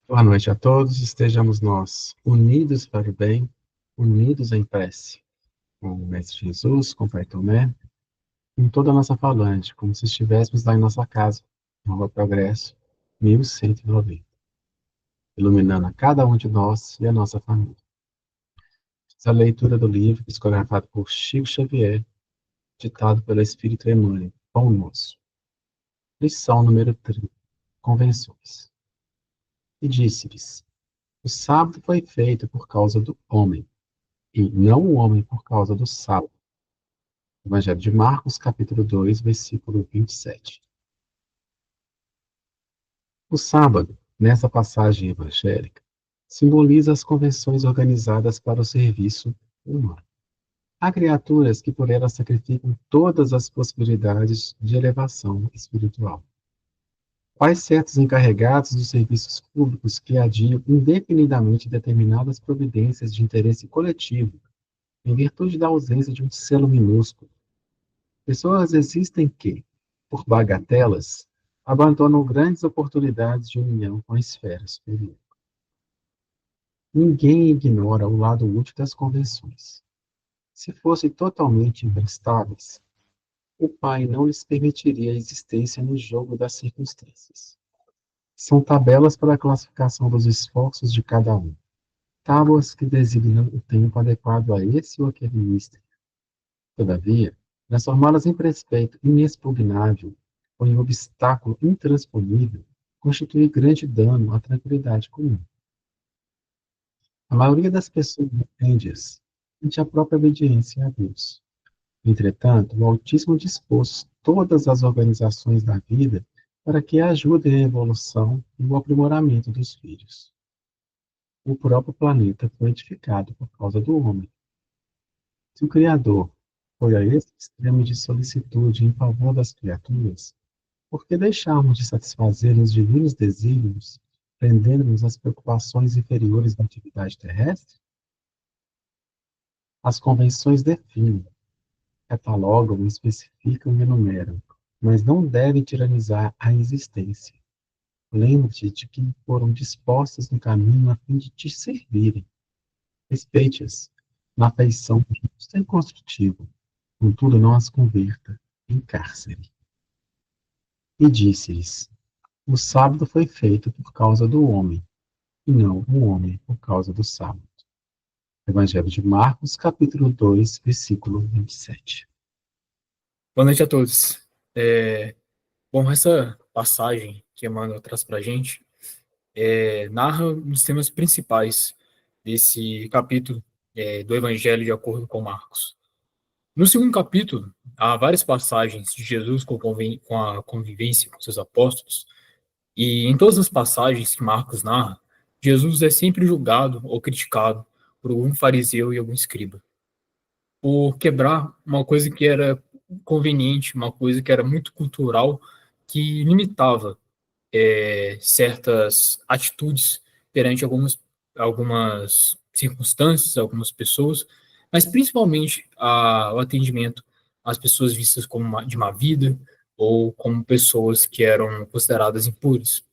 Boa noite a todos, estejamos nós unidos para o bem, unidos em prece, com o Mestre Jesus, com o Pai Tomé, com toda a nossa falange, como se estivéssemos lá em nossa casa, em Rua Progresso, 1190, iluminando a cada um de nós e a nossa família. Essa leitura do livro, psicografado por Chico Xavier, ditado pelo Espírito Emmanuel, Pão Nosso. Lição número 30, Convenções. E disse-lhes, o sábado foi feito por causa do homem, e não o homem por causa do sábado. Evangelho de Marcos, capítulo 2, versículo 27. O sábado, nessa passagem evangélica, simboliza as convenções organizadas para o serviço humano. Há criaturas que por elas sacrificam todas as possibilidades de elevação espiritual. Quais certos encarregados dos serviços públicos que adiam indefinidamente determinadas providências de interesse coletivo, em virtude da ausência de um selo minúsculo. Pessoas existem que, por bagatelas, abandonam grandes oportunidades de união com a esfera superior. Ninguém ignora o lado útil das convenções. Se fossem totalmente imprestáveis, o Pai não lhes permitiria a existência no jogo das circunstâncias. São tabelas para a classificação dos esforços de cada um, tábuas que designam o tempo adequado a esse ou aquele mister. Todavia, transformá-las em preceito inexpugnável ou em obstáculo intransponível constitui grande dano à tranquilidade comum. A maioria das pessoas entende-as ante a própria obediência a Deus. Entretanto, o Altíssimo dispôs todas as organizações da vida para que ajudem a evolução e o aprimoramento dos filhos. O próprio planeta foi edificado por causa do homem. Se o Criador foi a esse extremo de solicitude em favor das criaturas, por que deixarmos de satisfazer os divinos desígnios, prendendo-nos às preocupações inferiores da atividade terrestre? As convenções definem, catalogam, especificam e enumeram, mas não devem tiranizar a existência. Lembre-te de que foram dispostas no caminho a fim de te servirem. Respeite-as, na afeição justa e construtiva, contudo não as converta em cárcere. E disse-lhes, o sábado foi feito por causa do homem, e não o homem por causa do sábado. Evangelho de Marcos, capítulo 2, versículo 27. Boa noite a todos. Bom, essa passagem que Emmanuel traz para a gente narra um dos temas principais desse capítulo do Evangelho de acordo com Marcos. No segundo capítulo, há várias passagens de Jesus com a convivência com seus apóstolos, e em todas as passagens que Marcos narra, Jesus é sempre julgado ou criticado por algum fariseu e algum escriba, por quebrar uma coisa que era conveniente, uma coisa que era muito cultural, que limitava certas atitudes perante algumas circunstâncias, algumas pessoas, mas principalmente o atendimento às pessoas vistas como de má vida ou como pessoas que eram consideradas impuras,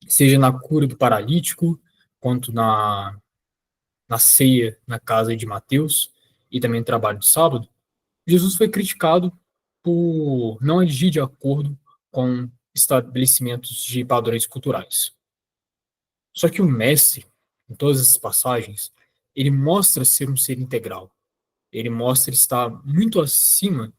seja na cura do paralítico, quanto na ceia na casa de Mateus e também no trabalho de sábado. Jesus foi criticado por não agir de acordo com estabelecimentos de padrões culturais. Só que o mestre, em todas essas passagens, ele mostra ser um ser integral. Ele mostra estar muito acima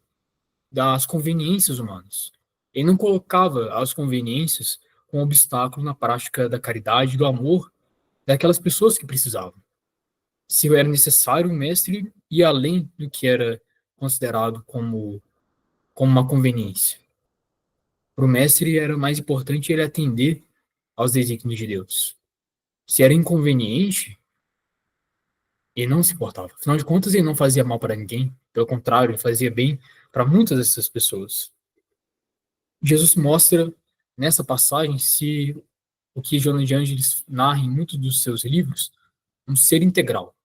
das conveniências humanas. Ele não colocava as conveniências como obstáculo na prática da caridade e do amor daquelas pessoas que precisavam. Se era necessário, o mestre ia além do que era considerado como uma conveniência. Para o mestre era mais importante ele atender aos desígnios de Deus. Se era inconveniente, ele não se importava. Afinal de contas, ele não fazia mal para ninguém. Pelo contrário, ele fazia bem para muitas dessas pessoas. Jesus mostra nessa passagem se o que Joana de Ângeles narra em muitos dos seus livros, um ser integral.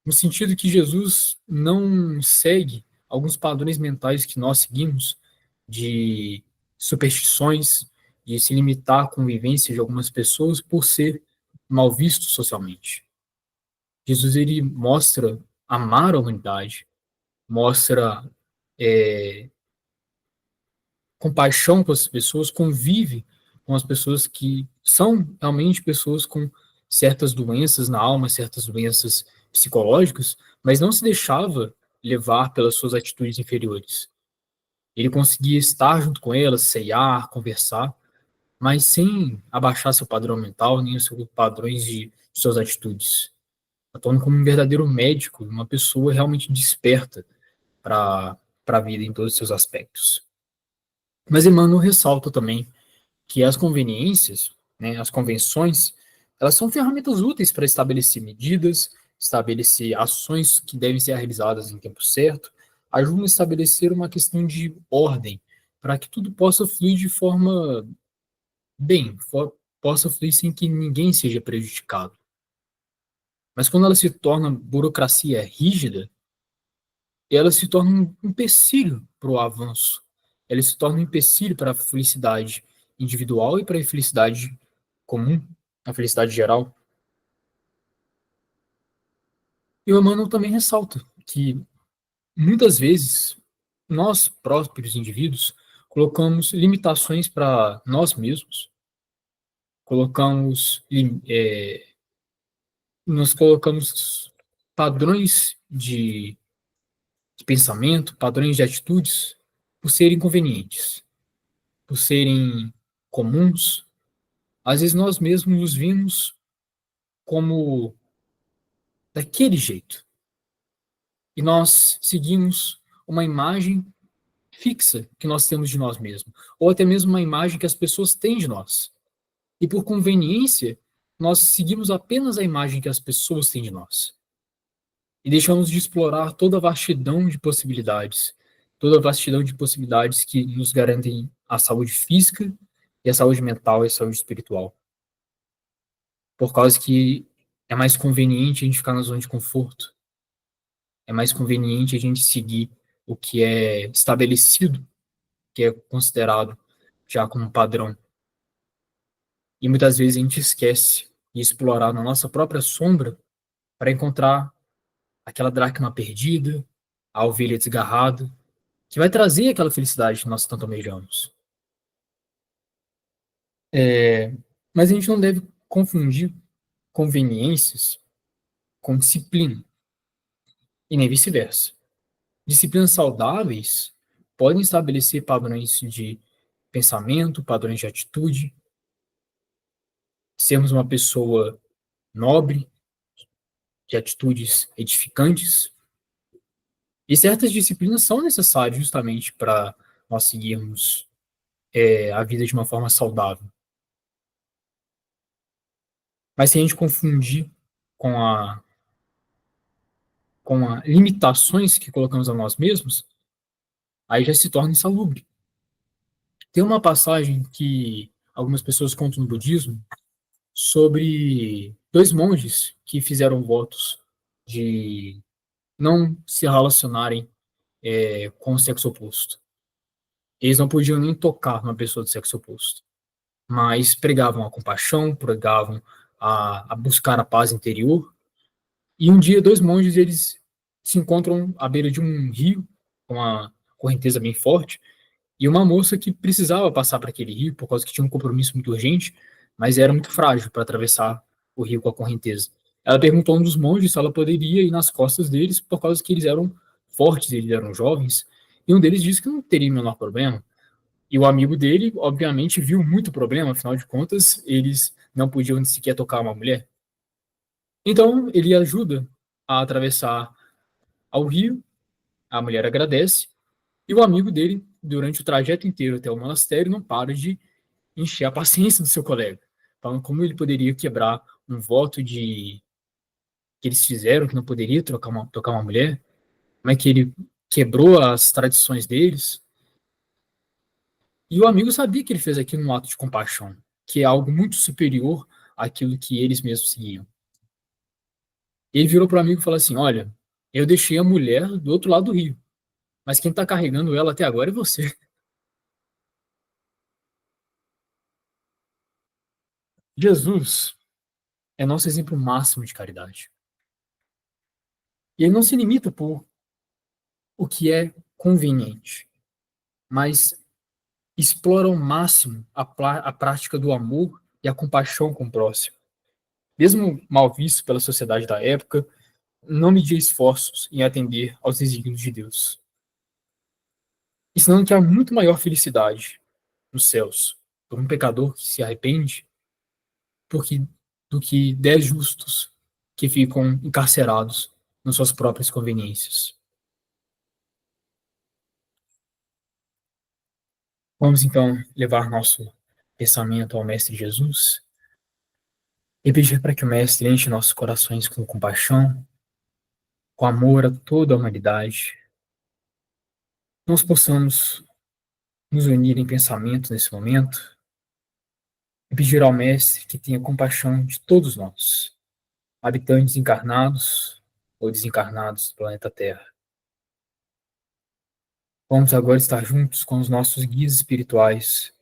No sentido que Jesus não segue alguns padrões mentais que nós seguimos de superstições, de se limitar à convivência de algumas pessoas por ser mal visto socialmente. Jesus, ele mostra amar a humanidade, mostra compaixão com as pessoas, convive com as pessoas que são realmente pessoas com certas doenças na alma, certas doenças psicológicas, mas não se deixava levar pelas suas atitudes inferiores. Ele conseguia estar junto com elas, ceiar, conversar, mas sem abaixar seu padrão mental, nem os seus padrões de suas atitudes. Atuando como um verdadeiro médico, uma pessoa realmente desperta para a vida em todos os seus aspectos. Mas Emmanuel ressalta também que as conveniências, né, as convenções, elas são ferramentas úteis para estabelecer medidas, estabelecer ações que devem ser realizadas em tempo certo, ajudam a estabelecer uma questão de ordem, para que tudo possa fluir de forma bem, possa fluir sem que ninguém seja prejudicado. Mas quando ela se torna burocracia rígida, ela se torna um empecilho para o avanço. Ela se torna um empecilho para a felicidade individual e para a felicidade comum, a felicidade geral. E o Emmanuel também ressalta que, muitas vezes, nós próprios indivíduos colocamos limitações para nós mesmos, colocamos, nós colocamos padrões de pensamento, padrões de atitudes, por serem convenientes, por serem comuns. Às vezes nós mesmos nos vimos como daquele jeito. E nós seguimos uma imagem fixa que nós temos de nós mesmos, ou até mesmo uma imagem que as pessoas têm de nós. E por conveniência, nós seguimos apenas a imagem que as pessoas têm de nós. E deixamos de explorar toda a vastidão de possibilidades, toda a vastidão de possibilidades que nos garantem a saúde física e a saúde mental e a saúde espiritual. Por causa que é mais conveniente a gente ficar na zona de conforto, é mais conveniente a gente seguir o que é estabelecido, que é considerado já como padrão. E muitas vezes a gente esquece de explorar na nossa própria sombra para encontrar aquela dracma perdida, a ovelha desgarrada, que vai trazer aquela felicidade que nós tanto almejamos. Mas a gente não deve confundir conveniências com disciplina, e nem vice-versa. Disciplinas saudáveis podem estabelecer padrões de pensamento, padrões de atitude, sermos uma pessoa nobre, de atitudes edificantes. E certas disciplinas são necessárias justamente para nós seguirmos a vida de uma forma saudável. Mas se a gente confundir com a limitações que colocamos a nós mesmos, aí já se torna insalubre. Tem uma passagem que algumas pessoas contam no budismo sobre dois monges que fizeram votos de não se relacionarem com o sexo oposto. Eles não podiam nem tocar numa pessoa do sexo oposto, mas pregavam a compaixão, pregavam a buscar a paz interior. E um dia, dois monges eles se encontram à beira de um rio, com uma correnteza bem forte, e uma moça que precisava passar para aquele rio, por causa que tinha um compromisso muito urgente, mas era muito frágil para atravessar o rio com a correnteza. Ela perguntou a um dos monges se ela poderia ir nas costas deles, por causa que eles eram fortes, eles eram jovens, e um deles disse que não teria o menor problema. E o amigo dele, obviamente, viu muito problema, afinal de contas, eles não podiam sequer tocar uma mulher. Então, ele ajuda a atravessar ao rio, a mulher agradece, e o amigo dele, durante o trajeto inteiro até o monastério, não para de encher a paciência do seu colega, falando como ele poderia quebrar um voto de que eles fizeram, que não poderia tocar uma mulher, como é que ele quebrou as tradições deles. E o amigo sabia que ele fez aquilo num ato de compaixão, que é algo muito superior àquilo que eles mesmos seguiam. Ele virou para o amigo e falou assim: Olha, eu deixei a mulher do outro lado do rio, mas quem está carregando ela até agora é você. Jesus é nosso exemplo máximo de caridade. E ele não se limita por o que é conveniente, mas explora ao máximo a prática do amor e a compaixão com o próximo. Mesmo mal visto pela sociedade da época, não media esforços em atender aos desígnios de Deus, ensinando que há muito maior felicidade nos céus por um pecador que se arrepende porque, do que 10 justos que ficam encarcerados nas suas próprias conveniências. Vamos então levar nosso pensamento ao Mestre Jesus e pedir para que o Mestre enche nossos corações com compaixão, com amor a toda a humanidade. Nós possamos nos unir em pensamento nesse momento e pedir ao Mestre que tenha compaixão de todos nós, habitantes encarnados ou desencarnados do planeta Terra. Vamos agora estar juntos com os nossos guias espirituais,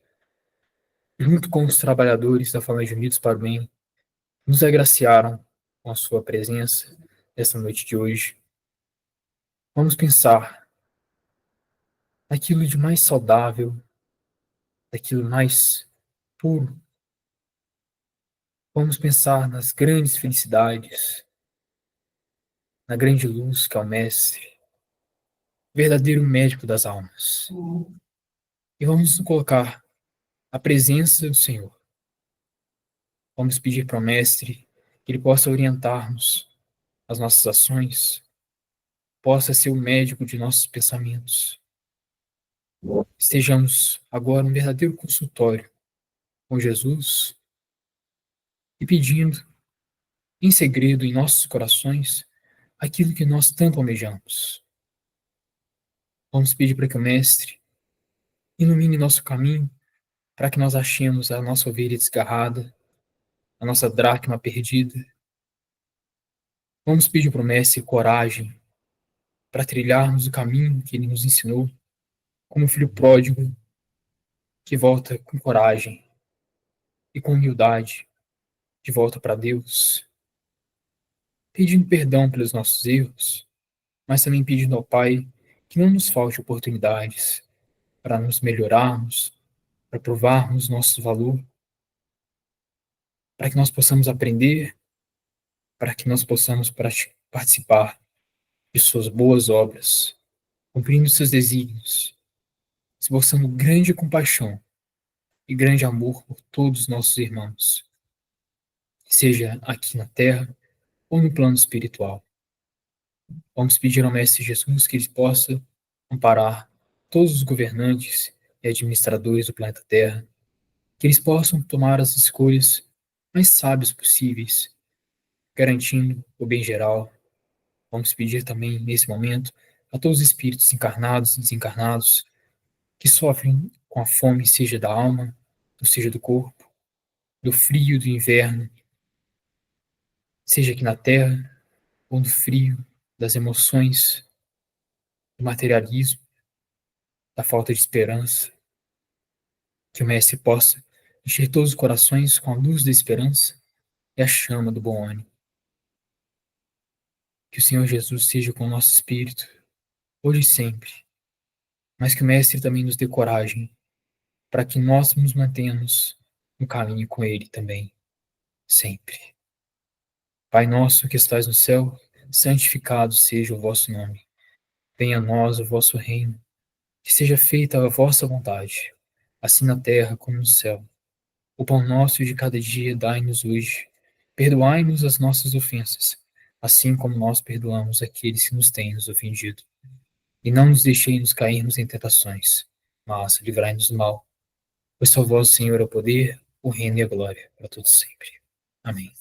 junto com os trabalhadores da Família Unidos para o Bem, que nos agraciaram com a sua presença nesta noite de hoje. Vamos pensar naquilo de mais saudável, daquilo mais puro. Vamos pensar nas grandes felicidades, na grande luz que é o Mestre, verdadeiro médico das almas. E vamos colocar a presença do Senhor. Vamos pedir para o Mestre que Ele possa orientar-nos as nossas ações, possa ser o médico de nossos pensamentos. Estejamos agora um verdadeiro consultório com Jesus e pedindo, em segredo em nossos corações, aquilo que nós tanto almejamos. Vamos pedir para que o Mestre ilumine nosso caminho, para que nós achemos a nossa ovelha desgarrada, a nossa dracma perdida. Vamos pedir para o Mestre coragem para trilharmos o caminho que Ele nos ensinou, como filho pródigo que volta com coragem e com humildade de volta para Deus, pedindo perdão pelos nossos erros, mas também pedindo ao Pai que não nos falte oportunidades para nos melhorarmos, para provarmos nosso valor, para que nós possamos aprender, para que nós possamos participar de suas boas obras, cumprindo seus desígnios, esboçando grande compaixão e grande amor por todos os nossos irmãos, seja aqui na terra ou no plano espiritual. Vamos pedir ao Mestre Jesus que Ele possa amparar todos os governantes e administradores do planeta Terra, que eles possam tomar as escolhas mais sábias possíveis, garantindo o bem geral. Vamos pedir também, nesse momento, a todos os espíritos encarnados e desencarnados que sofrem com a fome, seja da alma, ou seja do corpo, do frio do inverno, seja aqui na Terra, ou do frio das emoções, do materialismo, da falta de esperança, que o Mestre possa encher todos os corações com a luz da esperança e a chama do bom ânimo. Que o Senhor Jesus seja com o nosso espírito, hoje e sempre, mas que o Mestre também nos dê coragem para que nós nos mantenhamos no caminho com Ele também, sempre. Pai nosso que estais no céu, santificado seja o vosso nome. Venha a nós o vosso reino, que seja feita a vossa vontade, assim na terra como no céu. O pão nosso de cada dia dai-nos hoje. Perdoai-nos as nossas ofensas, assim como nós perdoamos aqueles que nos têm nos ofendido. E não nos deixeis cairmos em tentações, mas livrai-nos do mal. Pois só vós, Senhor, é o poder, o reino e a glória, para todos sempre. Amém.